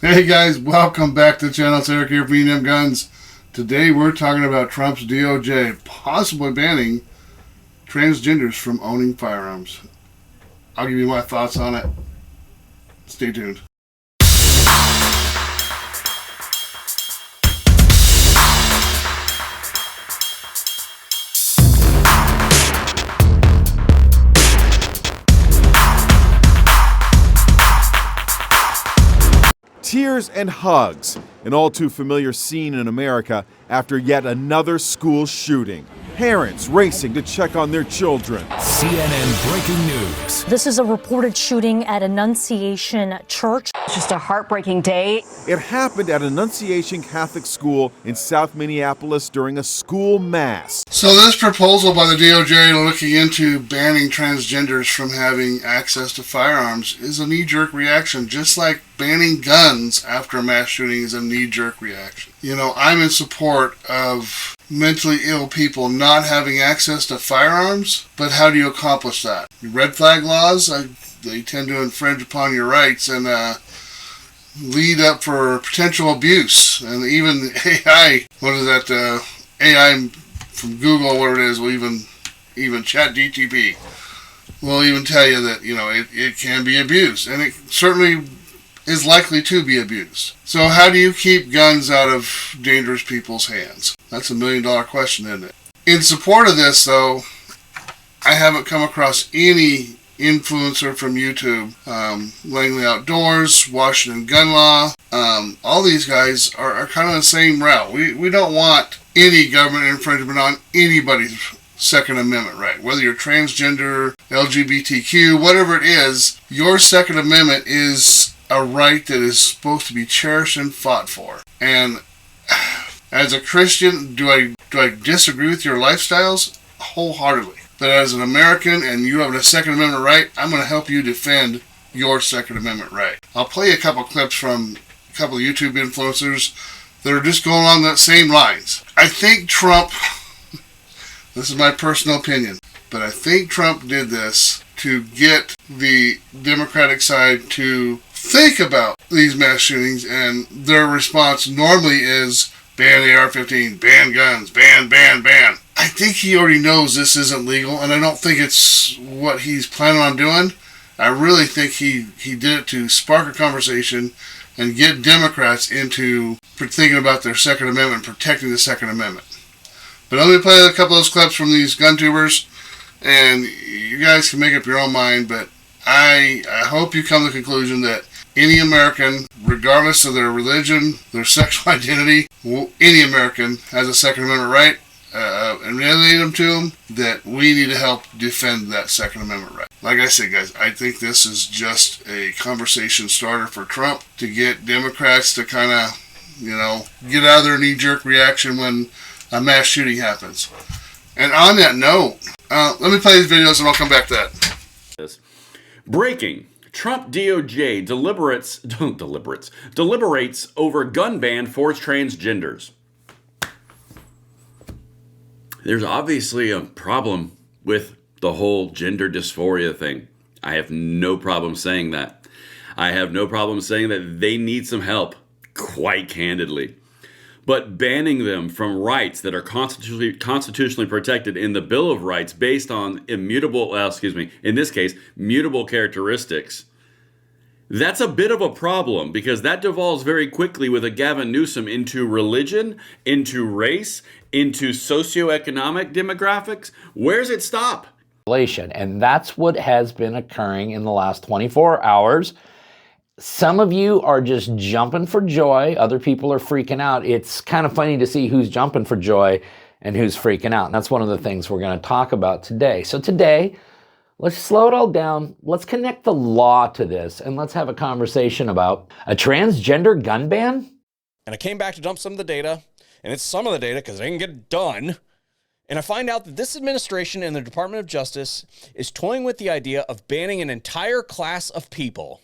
Hey guys, welcome back to the channel. It's Eric here from E&M Guns. Today we're talking about Trump's DOJ possibly banning transgenders from owning firearms. I'll give you my thoughts on it. Stay tuned. Tears and hugs, an all too familiar scene in America after yet another school shooting. Parents racing to check on their children. CNN breaking news. This is a reported shooting at Annunciation Church. It's just a heartbreaking day. It happened at Annunciation Catholic School in South Minneapolis during a school mass. So this proposal by the DOJ looking into banning transgenders from having access to firearms is a knee-jerk reaction, just like banning guns after a mass shooting is a knee-jerk reaction. You know, I'm in support of mentally ill people not having access to firearms, but how do you accomplish that? Red flag laws, they tend to infringe upon your rights and lead up for potential abuse. And even AI, AI from Google, whatever it is, will even ChatGPT will even tell you that, you know, it can be abused. And it certainly is likely to be abused. So how do you keep guns out of dangerous people's hands? That's $1 million question, isn't it? In support of this, though, I haven't come across any influencer from YouTube, Langley Outdoors, Washington Gun Law. All these guys are kind of the same route. We don't want any government infringement on anybody's Second Amendment right. Whether you're transgender, LGBTQ, whatever it is, your Second Amendment is a right that is supposed to be cherished and fought for. And as a Christian, do I disagree with your lifestyles? Wholeheartedly. But as an American and you have a Second Amendment right, I'm going to help you defend your Second Amendment right. I'll play a couple clips from a couple of YouTube influencers that are just going along that same lines. I think Trump, this is my personal opinion, but I think Trump did this to get the Democratic side to think about these mass shootings, and their response normally is ban AR-15, ban guns, ban. I think he already knows this isn't legal, and I don't think it's what he's planning on doing. I really think he did it to spark a conversation and get Democrats into thinking about their Second Amendment, protecting the Second Amendment. But let me play a couple of those clips from these gun tubers, and you guys can make up your own mind, but I hope you come to the conclusion that any American, regardless of their religion, their sexual identity, any American has a Second Amendment right, and relate them to them, that we need to help defend that Second Amendment right. Like I said, guys, I think this is just a conversation starter for Trump to get Democrats to kind of, you know, get out of their knee-jerk reaction when a mass shooting happens. And on that note, let me play these videos and I'll come back to that. Breaking. Trump DOJ deliberates over gun ban for transgenders. There's obviously a problem with the whole gender dysphoria thing. I have no problem saying that. I have no problem saying that they need some help, quite candidly. But banning them from rights that are constitutionally protected in the Bill of Rights based on in this case, mutable characteristics, that's a bit of a problem, because that devolves very quickly with a Gavin Newsom into religion, into race, into socioeconomic demographics. Where's it stop? And that's what has been occurring in the last 24 hours. Some of you are just jumping for joy. Other people are freaking out. It's kind of funny to see who's jumping for joy and who's freaking out. And that's one of the things we're going to talk about today. So today, let's slow it all down. Let's connect the law to this, and let's have a conversation about a transgender gun ban. And I came back to dump some of the data, and it's some of the data because I didn't get it done. And I find out that this administration and the Department of Justice is toying with the idea of banning an entire class of people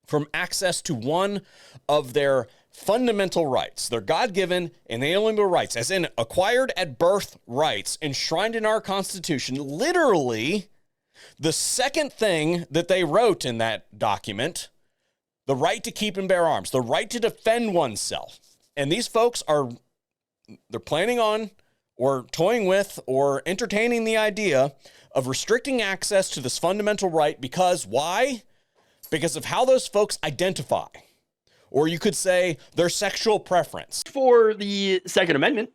from access to one of their fundamental rights. They're God-given, inalienable rights, as in acquired at birth rights enshrined in our Constitution. Literally, the second thing that they wrote in that document the right to keep and bear arms, the right to defend oneself. And these folks they're planning on or toying with or entertaining the idea of restricting access to this fundamental right because why? Because of how those folks identify. Or you could say their sexual preference. For the Second Amendment,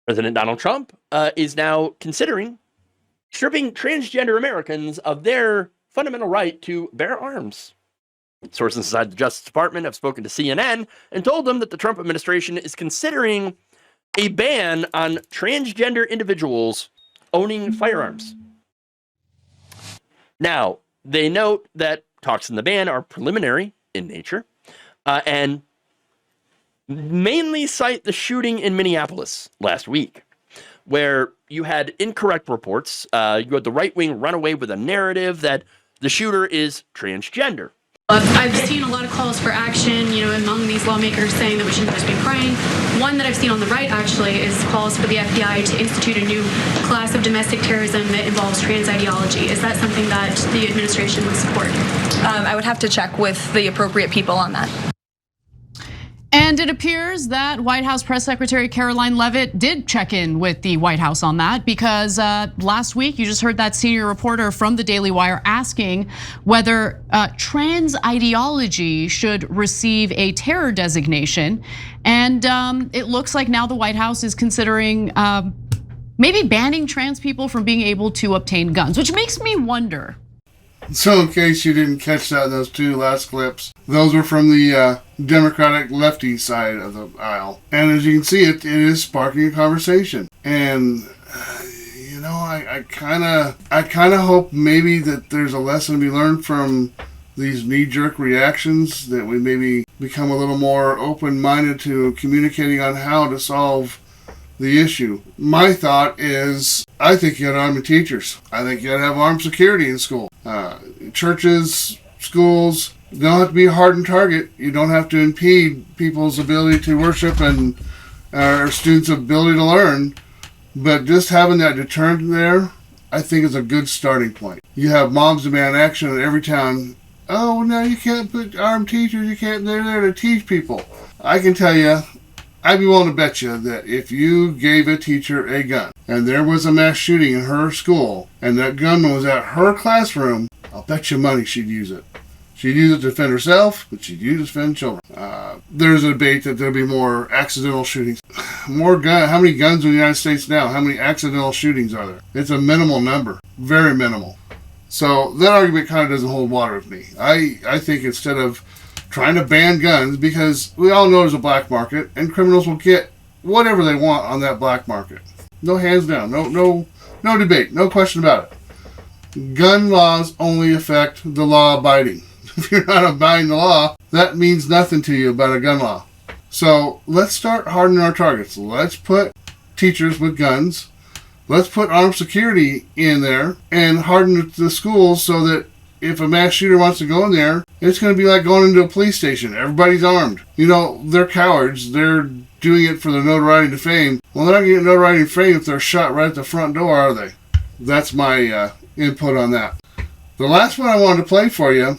President Donald Trump is now considering stripping transgender Americans of their fundamental right to bear arms. Sources inside the Justice Department have spoken to CNN and told them that the Trump administration is considering a ban on transgender individuals owning firearms. Now, they note that talks in the ban are preliminary in nature and mainly cite the shooting in Minneapolis last week, where you had incorrect reports. You had the right wing run away with a narrative that the shooter is transgender. I've seen a lot of calls for action, among these lawmakers saying that we shouldn't just be praying. One that I've seen on the right, actually, is calls for the FBI to institute a new class of domestic terrorism that involves trans ideology. Is that something that the administration would support? I would have to check with the appropriate people on that. And it appears that White House Press Secretary Caroline Leavitt did check in with the White House on that because last week you just heard that senior reporter from the Daily Wire asking whether trans ideology should receive a terror designation. And it looks like now the White House is considering maybe banning trans people from being able to obtain guns, which makes me wonder. So in case you didn't catch that in those two last clips, those were from the Democratic lefty side of the aisle. And as you can see, it is sparking a conversation. And, I kind of hope maybe that there's a lesson to be learned from these knee-jerk reactions, that we maybe become a little more open-minded to communicating on how to solve the issue. My thought is, I think you ought to arm the teachers. I think you ought to have armed security in school. Churches, schools, don't have to be a hardened target. You don't have to impede people's ability to worship and our students' ability to learn. But just having that deterrent there, I think is a good starting point. You have Moms Demand Action in every town. Oh, no, you can't put armed teachers. They're there to teach people. I can tell you, I'd be willing to bet you that if you gave a teacher a gun and there was a mass shooting in her school and that gun was at her classroom, I'll bet you money she'd use it. She'd use it to defend herself, but she'd use it to defend children. There's a debate that there'll be more accidental shootings. How many guns in the United States now? How many accidental shootings are there? It's a minimal number. Very minimal. So that argument kind of doesn't hold water with me. I think instead of trying to ban guns, because we all know there's a black market and criminals will get whatever they want on that black market. No hands down, no debate, no question about it. Gun laws only affect the law abiding. If you're not abiding the law, that means nothing to you about a gun law. So let's start hardening our targets. Let's put teachers with guns. Let's put armed security in there and harden the schools so that if a mass shooter wants to go in there, it's going to be like going into a police station. Everybody's armed. They're cowards. They're doing it for the notoriety and fame. Well, they're not getting notoriety and fame if they're shot right at the front door, are they? That's my input on that. The last one I wanted to play for you,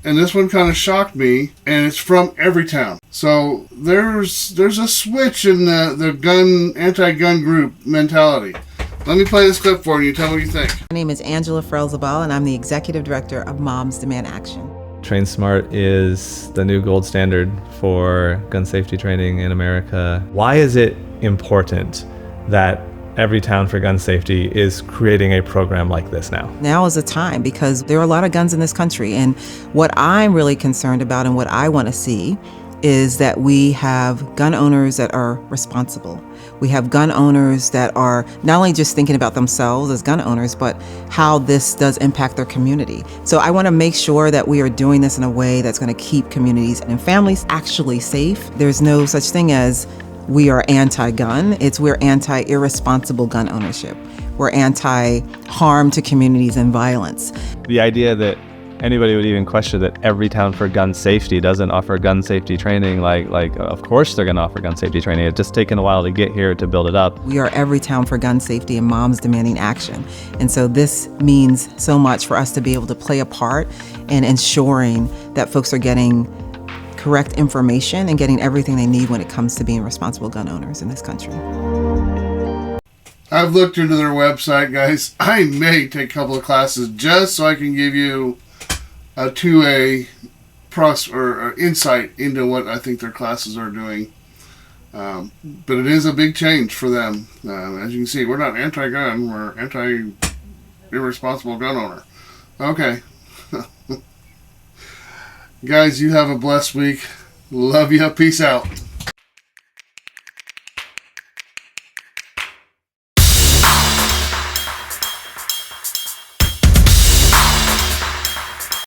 and this one kind of shocked me, and it's from Everytown. So there's a switch in the anti-gun group mentality. Let me play this clip for you. Tell me what you think. My name is Angela Frelzabal, and I'm the Executive Director of Moms Demand Action. Train Smart is the new gold standard for gun safety training in America. Why is it important that Everytown for Gun Safety is creating a program like this now? Now is the time, because there are a lot of guns in this country, and what I'm really concerned about and what I want to see is that we have gun owners that are responsible. We have gun owners that are not only just thinking about themselves as gun owners, but how this does impact their community. So I want to make sure that we are doing this in a way that's going to keep communities and families actually safe. There's no such thing as we are anti-gun. We're anti-irresponsible gun ownership. We're anti-harm to communities and violence. The idea that anybody would even question that every town for gun safety doesn't offer gun safety training. Like of course they're going to offer gun safety training. It's just taken a while to get here to build it up. We are every town for gun safety and moms demanding action. And so this means so much for us to be able to play a part in ensuring that folks are getting correct information and getting everything they need when it comes to being responsible gun owners in this country. I've looked into their website, guys. I may take a couple of classes just so I can give you a 2A or insight into what I think their classes are doing. But it is a big change for them. As you can see, we're not anti-gun, we're anti-irresponsible gun owner. Okay. Guys, you have a blessed week. Love you. Peace out.